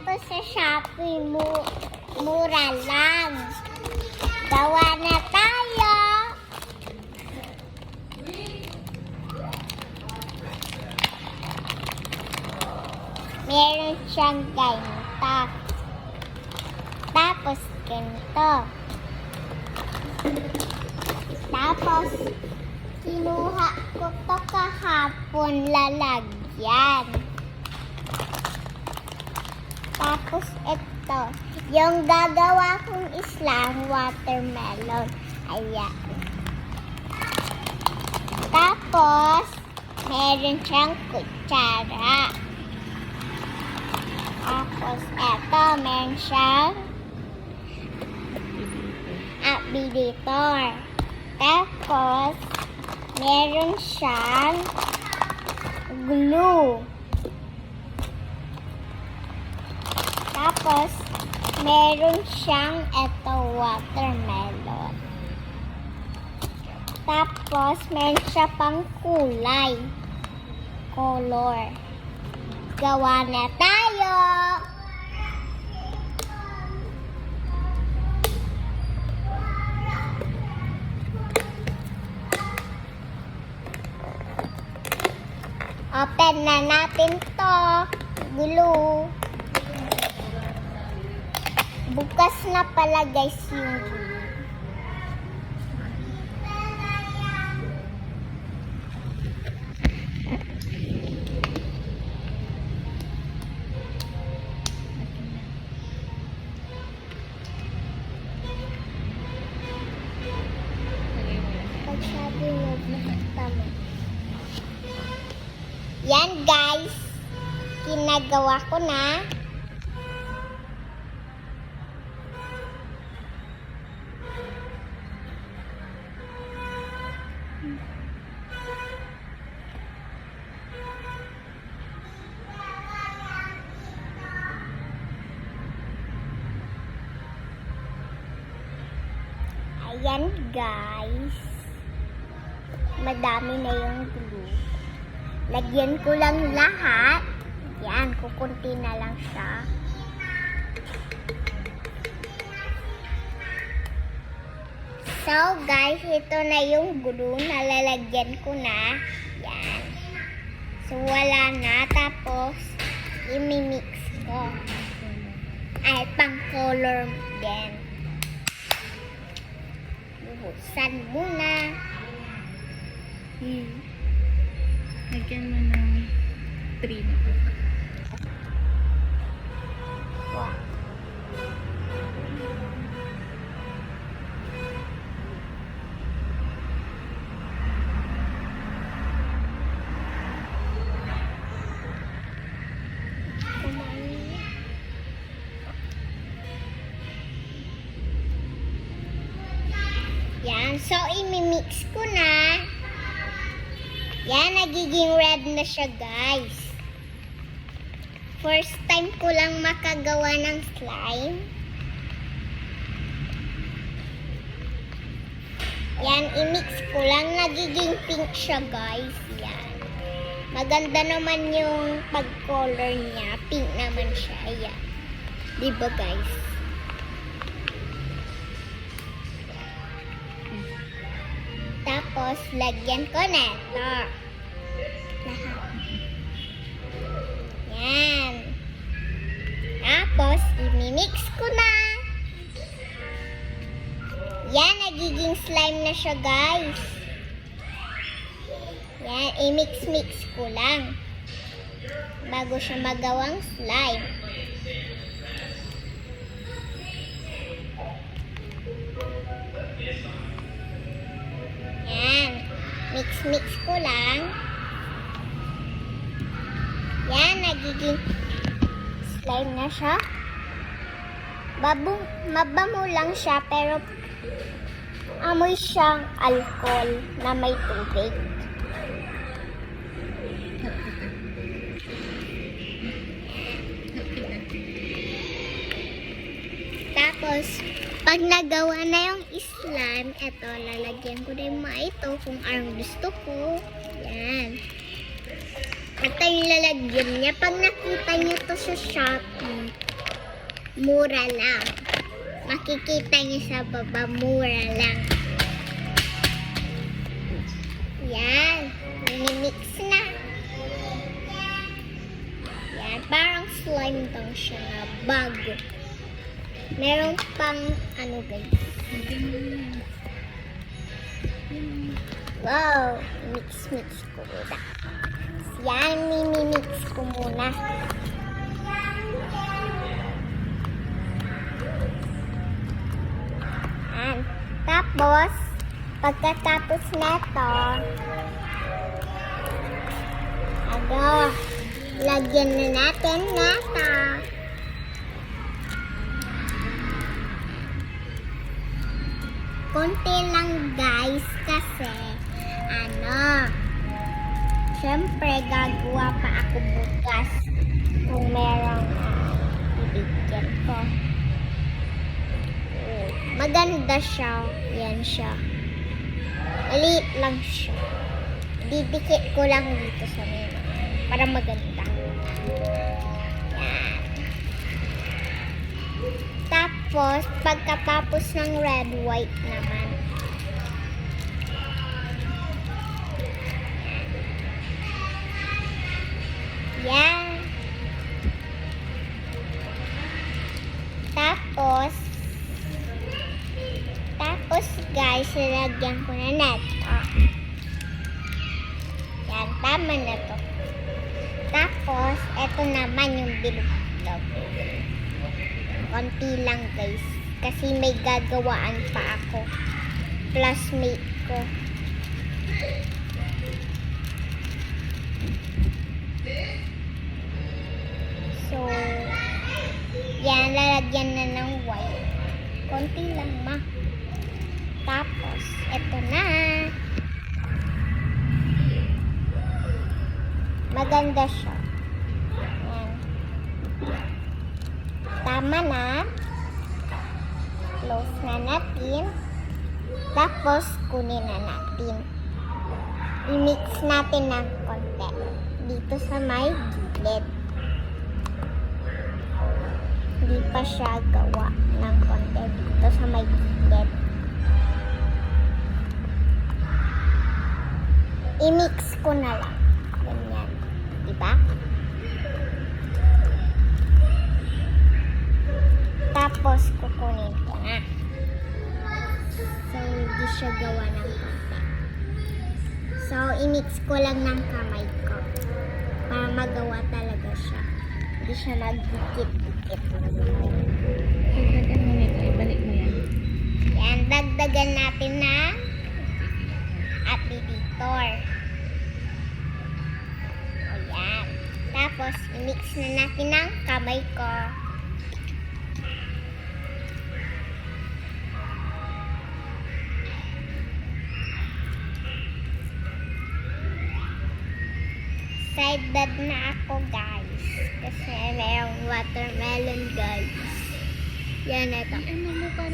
to sa Shopee. Mura lang. Gawa na tayo. Meron siyang ganito. Tapos ganito. Tapos, kinuha ko to kahapon lalagyan. Tapos ito, yung gagawa kong islang watermelon. Ayan. Tapos, meron siyang kutsara. Tapos, eto, meron siyang applicator. Tapos, meron siyang glue. Tapos, meron siyang eto, watermelon. Tapos, meron siya pang kulay. Color. Gawa na tayo! Open na natin to. Glue. Bukas na pala guys yung glue. Pag sabi mo, tama. Yan guys, ginagawa ko na. Ayan guys, madami na yung glue. Lagyan ko lang lahat. Yan, kukunti na lang siya. So guys, ito na yung glue na lalagyan ko na. Yan. So wala na. Tapos, i-mix ko. Ay, pang color din. Buhusan muna. Lagyan mo ng 3 na. Wow. Yan. So, i-mix ko na. Yan, nagiging red na siya, guys. First time ko lang makagawa ng slime. Yan, i-mix ko lang. Nagiging pink siya, guys. Yan. Maganda naman yung pag-color niya. Pink naman siya. Yan. Diba, guys? Tapos, lagyan ko na ito. Lahat. Yan. Tapos, i-mix ko na. Yan, nagiging slime na siya, guys. Yan, i-mix-mix ko lang. Bago siya magawang slime. Yan. Mix-mix ko lang. Yan, nagiging slime na siya. Mabango lang siya, pero amoy siyang alcohol na may tubig. Tapos, pag nagawa na yung slime, eto, lalagyan ko na yung mga ito kung anong gusto ko. Yan. Ito yung lalagyan niya. Pag nakita niyo to sa Shopee, Mura lang. Makikita niyo sa baba, mura lang. Yan. Minimix na. Yan. Parang slime lang siya na bago. Meron pang ano guys. Lagyan mo na yan. Wow. Mix ko muna. Yan. Mimimix ko muna. Yan. Tapos, pagkatapos neto, lagyan na natin neto. Konti lang guys kasi syempre gagawa pa ako bukas kung merong bibigyan ko. Maganda siya. Yan siya. Maliit lang siya. Didikit ko lang dito sa mena para maganda. Yan. Tapos, pagkatapos ng red, white naman. Yan. Tapos guys, nilagyan ko na neto. Yan, tama na to. Tapos, eto naman yung bilog-bilog. Konti lang guys. Kasi may gagawaan pa ako. Classmate ko. So, yan, lalagyan na ng white. Konti lang ma. Tapos, eto na. Maganda siya. Yan. Tama na. Close na natin. Tapos, kunin na natin. I-mix natin ng konti. Dito sa may gilid. Hindi pa siya gawa ng konti dito sa may gilid. I-mix ko na lang. Ganyan. Diba? Tapos, kukunin ko na. So, hindi siya gawa ng konti. So, i-mix ko lang ng kamay ko. Para magawa talaga siya. Hindi siya nagdikit-dikit. Dagdagan mo nito. Ibalik mo yan. Yan, dagdagan natin na applicator. Ayan. Tapos, i-mix na natin ng kamay ko. Excited na ako guys. Kasi mayroong watermelon guys. Yan ito. Ano mo pa